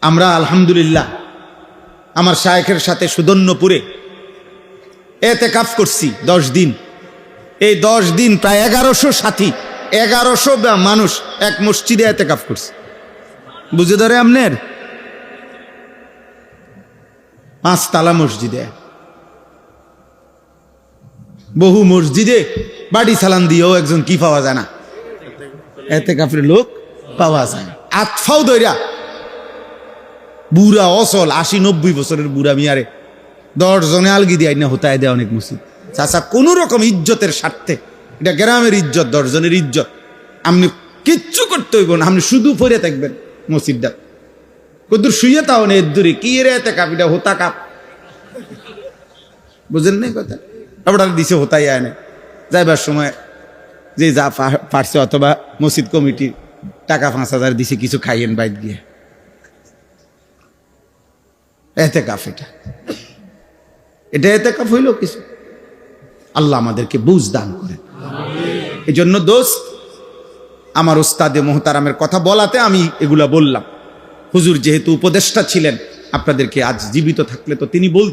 আমরা আলহামদুলিল্লাহ আমার শায়েখের সাথে সুদন্যপুরে এতেকাফ করছি 10 দিন। এই 10 দিন প্রায় 1100 সাথী, 1100 মানুষ এক মসজিদে এতেকাফ করছে। বুঝে ধরে আপনার 5 তালা মসজিদে, বহু মসজিদে বাড়ি সালান দিয়েও একজন কি পাওয়া যায় না, এতেকাফের লোক পাওয়া যায়। আতফাও দইরা বুড়া অসল 80-90 বছরের বুড়া মিয়ারে 10 জনে আলগি দিয়ে না হতায় দেয় অনেক মসজিদ। চাচা কোন রকম ইজ্জতের স্বার্থে, এটা গ্রামের ইজ্জত, 10 জনের ইজ্জত, আপনি কিচ্ছু করতে হইব না, আপনি শুধু পড়ে থাকবেন মসজিদটা। কদ্দুর শুয়ে তাও না, এর দূরে কি রে এতেকাফ, এটা হোতা কাপ, বুঝেন নাই কথা। আপনারা দিছে হতাই আয় না, যাইবার সময় যে যা পারছে, অথবা মসজিদ কমিটি টাকা 5,000 দিছে, কিছু খাইয়েন বাইর গিয়ে। এতেকাফ এটা এতেকাফ হইল কিছু। আল্লাহ আমাদেরকে বুঝ দান করেন। এই জন্য দোস্ত, আমার ওস্তাদে মোহতারামের কথা বলাতে আমি এগুলা বললাম। হুজুর যেহেতু উপদেষ্টা ছিলেন, আপনাদেরকে আজ জীবিত থাকলে তো তিনি বলতেন।